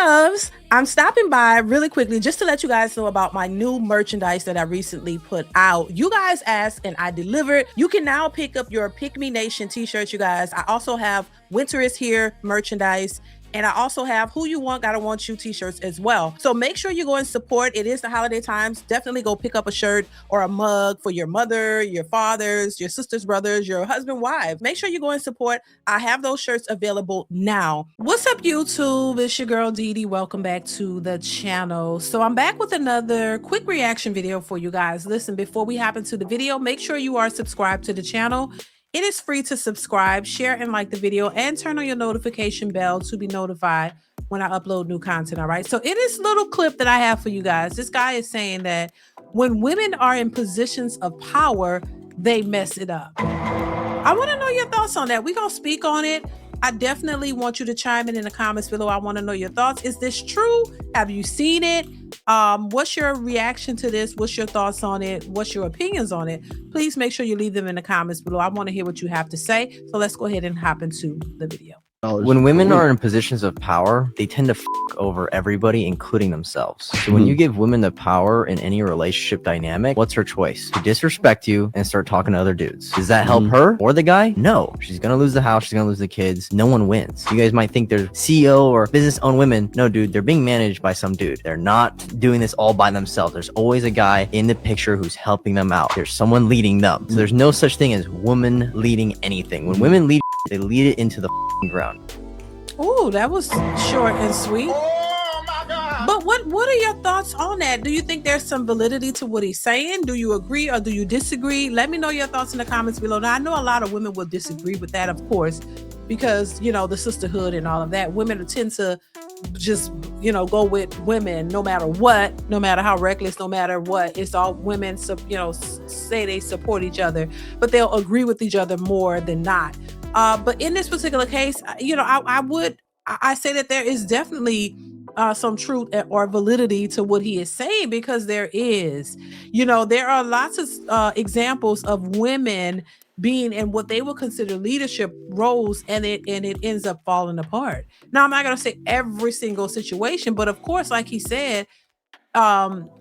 Loves, I'm stopping by really quickly just to let you guys know about my new merchandise that I recently put out. You guys asked and I delivered. You can now pick up your Pick Me Nation t-shirts, you guys. I also have Winter is Here merchandise. And I also have Who You Want, Gotta Want You t-shirts as well. So make sure you go and support. It is the holiday times. Definitely go pick up a shirt or a mug for your mother, your fathers, your sisters, brothers, your husband, wife. Make sure you go and support. I have those shirts available now. What's up, YouTube? It's your girl, DeeDee. Welcome back to the channel. So I'm back with another quick reaction video for you guys. Listen, before we hop into the video, make sure you are subscribed to the channel. It is free to subscribe, share, and like the video, and turn on your notification bell to be notified when I upload new content, all right? So in this little clip that I have for you guys, this guy is saying that when women are in positions of power, they mess it up. I want to know your thoughts on that. We're going to speak on it. I definitely want you to chime in the comments below. I want to know your thoughts. Is this true? Have you seen it? What's your reaction to this? What's your thoughts on it? What's your opinions on it? Please make sure you leave them in the comments below. I want to hear what you have to say. So let's go ahead and hop into the video. When women are in positions of power, they tend to f over everybody, including themselves. So when you give women the power in any relationship dynamic, what's her choice? To disrespect you and start talking to other dudes. Does that help her or the guy? No. She's gonna lose the house. She's gonna lose the kids. No one wins. You guys might think they're CEO or business-owned women. No, dude, they're being managed by some dude. They're not doing this all by themselves. There's always a guy in the picture who's helping them out. There's someone leading them. So there's no such thing as woman leading anything. When women lead, they lead it into the ground. Oh, that was short and sweet. Oh my God. But what are your thoughts on that? Do you think there's some validity to what he's saying? Do you agree or do you disagree? Let me know your thoughts in the comments below. Now, I know a lot of women will disagree with that, of course, because, you know, the sisterhood and all of that. Women tend to just, you know, go with women no matter what, no matter how reckless, no matter what. It's all women, you know, say they support each other, but they'll agree with each other more than not. But in this particular case, you know, I say that there is definitely some truth or validity to what he is saying, because there is, you know, there are lots of examples of women being in what they would consider leadership roles, and it ends up falling apart. Now, I'm not going to say every single situation, but of course, like he said,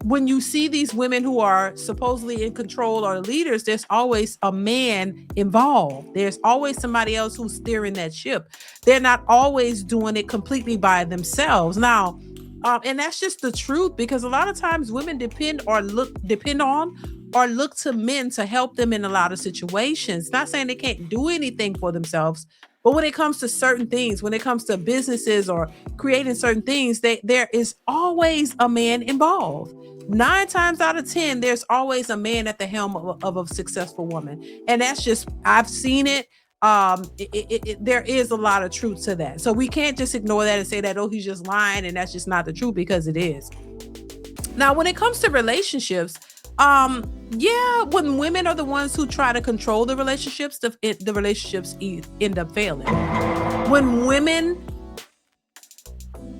when you see these women who are supposedly in control or leaders, there's always a man involved. There's always somebody else who's steering that ship. They're not always doing it completely by themselves. Now, and that's just the truth, because a lot of times women depend on or look to men to help them in a lot of situations. Not saying they can't do anything for themselves, but when it comes to certain things, when it comes to businesses or creating certain things, there is always a man involved. 9 times out of 10, there's always a man at the helm of a successful woman. And that's just, I've seen it. There is a lot of truth to that. So we can't just ignore that and say that, oh, he's just lying, and that's just not the truth, because it is. Now, when it comes to relationships, yeah, when women are the ones who try to control the relationships, the relationships end up failing. When women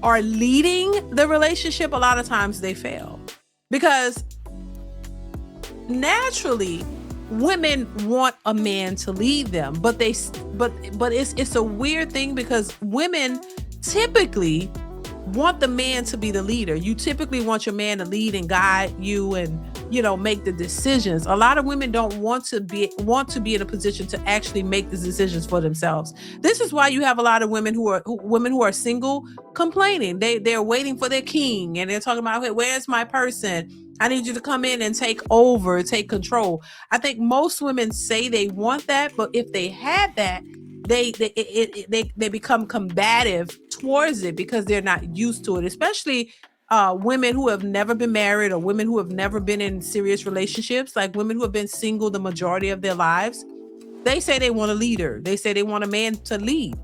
are leading the relationship, a lot of times they fail, because naturally women want a man to lead them, but it's a weird thing, because women typically want the man to be the leader. You typically want your man to lead and guide you and, you know, make the decisions. A lot of women don't want to be in a position to actually make the decisions for themselves. This is why you have a lot of women who are single complaining. They're waiting for their king, and they're talking about, hey, where's my person? I need you to come in and take over, take control. I think most women say they want that, but if they had that, they become combative towards it, because they're not used to it, especially women who have never been married, or women who have never been in serious relationships, like women who have been single the majority of their lives. They say they want a leader. They say they want a man to lead.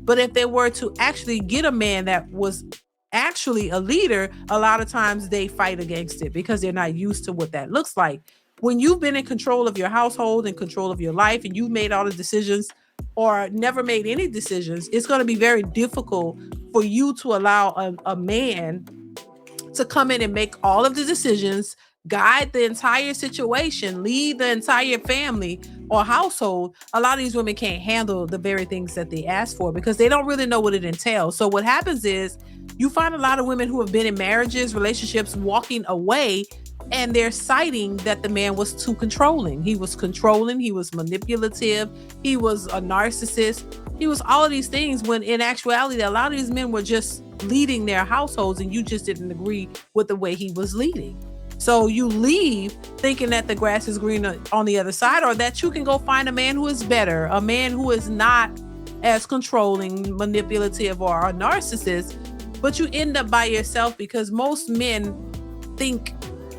But if they were to actually get a man that was actually a leader, a lot of times they fight against it, because they're not used to what that looks like. When you've been in control of your household and control of your life, and you've made all the decisions or never made any decisions, it's going to be very difficult for you to allow a man to come in and make all of the decisions, guide the entire situation, lead the entire family or household, a lot of these women can't handle the very things that they ask for because they don't really know what it entails. So what happens is you find a lot of women who have been in marriages, relationships, walking away, and they're citing that the man was too controlling. He was controlling, he was manipulative, he was a narcissist, he was all of these things, when in actuality, a lot of these men were just leading their households and you just didn't agree with the way he was leading. So you leave thinking that the grass is greener on the other side, or that you can go find a man who is better, a man who is not as controlling, manipulative, or a narcissist, but you end up by yourself because most men think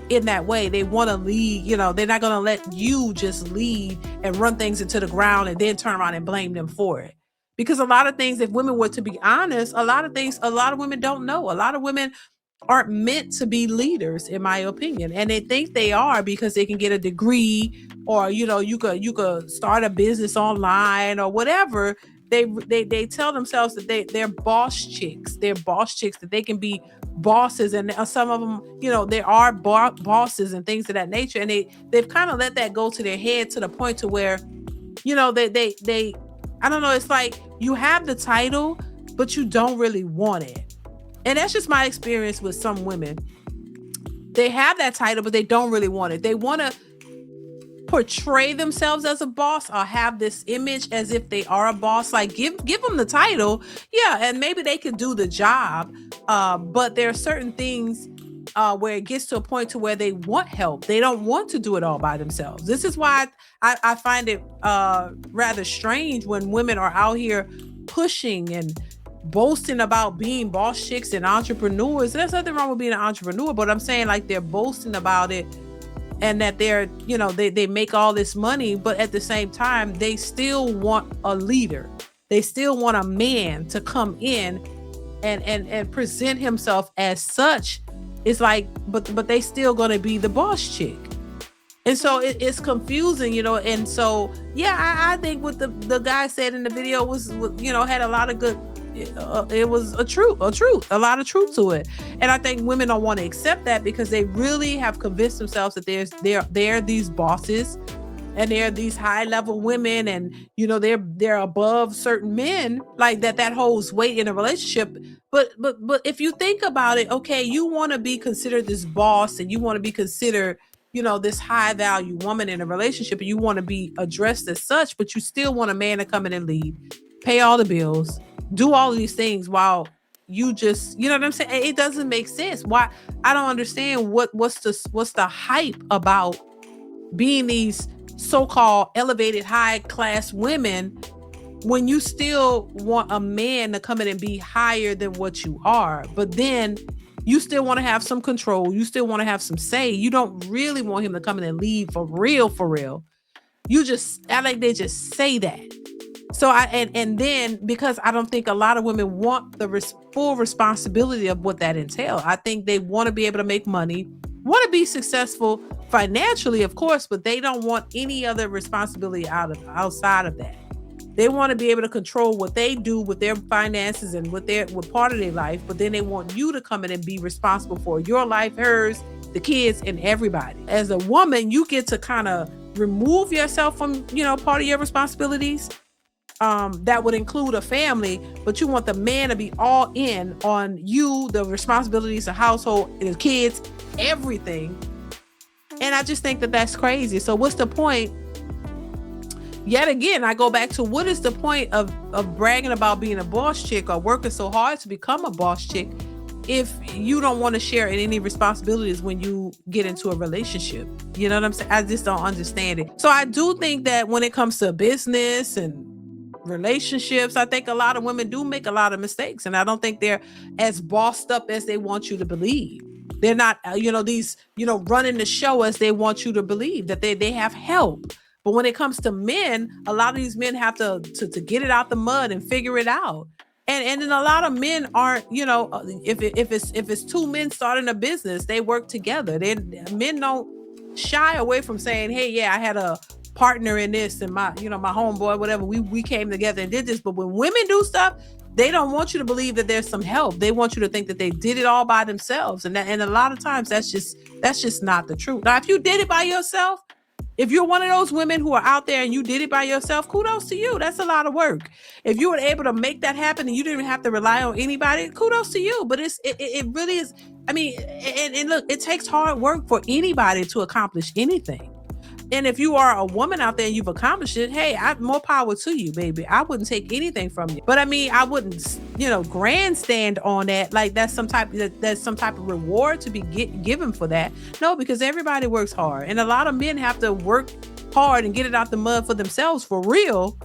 in that way. They want to lead, they're not going to let you just lead and run things into the ground and then turn around and blame them for it. Because a lot of things, if women were to be honest, a lot of women don't know. A lot of women aren't meant to be leaders, in my opinion, and they think they are because they can get a degree, or you could start a business online or whatever. They tell themselves that they're boss chicks. They're boss chicks, that they can be bosses, and some of them, they are bosses and things of that nature, and they've kind of let that go to their head to the point to where they I don't know, it's like you have the title but you don't really want it. And that's just my experience with some women. They have that title, but they don't really want it. They want to portray themselves as a boss or have this image as if they are a boss. Like give them the title, yeah, and maybe they could do the job. But there are certain things where it gets to a point to where they want help. They don't want to do it all by themselves. This is why I find it rather strange when women are out here pushing and boasting about being boss chicks and entrepreneurs. There's nothing wrong with being an entrepreneur, but I'm saying, like, they're boasting about it and that they're, they make all this money, but at the same time, they still want a leader. They still want a man to come in and present himself as such. It's like, but they still gonna be the boss chick. And so it's confusing, and so, yeah, I think what the guy said in the video was, had a lot of good, it was a lot of truth to it. And I think women don't want to accept that because they really have convinced themselves that they're these bosses and they're these high level women, and they're above certain men, like that holds weight in a relationship. But if you think about it, okay, you want to be considered this boss and you want to be considered this high value woman in a relationship, and you want to be addressed as such, but you still want a man to come in and lead, pay all the bills, do all of these things while you just, what I'm saying? It doesn't make sense. Why? I don't understand what's the hype about being these so-called elevated high class women when you still want a man to come in and be higher than what you are, but then you still want to have some control. You still want to have some say. You don't really want him to come in and lead for real. I like they just say that. So and then because I don't think a lot of women want the full responsibility of what that entails. I think they want to be able to make money, want to be successful financially, of course, but they don't want any other responsibility outside of that. They want to be able to control what they do with their finances and with part of their life, but then they want you to come in and be responsible for your life, hers, the kids, and everybody. As a woman, you get to kind of remove yourself from, part of your responsibilities. That would include a family, but you want the man to be all in on you, the responsibilities, the household, the kids, everything. And I just think that that's crazy. So what's the point? Yet again, I go back to, what is the point of bragging about being a boss chick or working so hard to become a boss chick if you don't want to share in any responsibilities when you get into a relationship? You know what I'm saying? I just don't understand it. So I do think that when it comes to business and relationships, I think a lot of women do make a lot of mistakes, and I don't think they're as bossed up as they want you to believe. They're not, running the show as they want you to believe, that they have help. But when it comes to men, a lot of these men have to get it out the mud and figure it out. And then a lot of men aren't, if it's two men starting a business, they work together. Men don't shy away from saying, hey, yeah, I had a partner in this, and my homeboy, whatever, we came together and did this. But when women do stuff, they don't want you to believe that there's some help. They want you to think that they did it all by themselves. And a lot of times that's just not the truth. Now, if you did it by yourself, if you're one of those women who are out there and you did it by yourself, kudos to you. That's a lot of work. If you were able to make that happen and you didn't have to rely on anybody, kudos to you. But it really is. I mean, and look, it takes hard work for anybody to accomplish anything. And if you are a woman out there and you've accomplished it, hey, more power to you, baby. I wouldn't take anything from you. But I mean, I wouldn't, grandstand on that. Like that's some type of reward to be given for that. No, because everybody works hard. And a lot of men have to work hard and get it out the mud for themselves for real.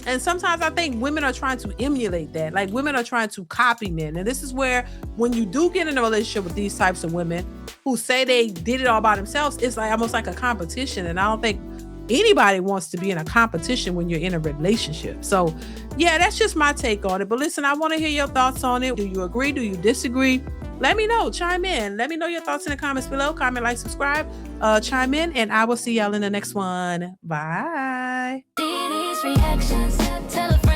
And sometimes I think women are trying to emulate that. Like women are trying to copy men. And this is where when you do get in a relationship with these types of women who say they did it all by themselves, it's like almost like a competition. And I don't think anybody wants to be in a competition when you're in a relationship. So yeah, that's just my take on it. But listen, I want to hear your thoughts on it. Do you agree? Do you disagree? Let me know. Chime in. Let me know your thoughts in the comments below. Comment, like, subscribe, chime in, and I will see y'all in the next one. Bye. DeeDeesReactions. Tell a friend.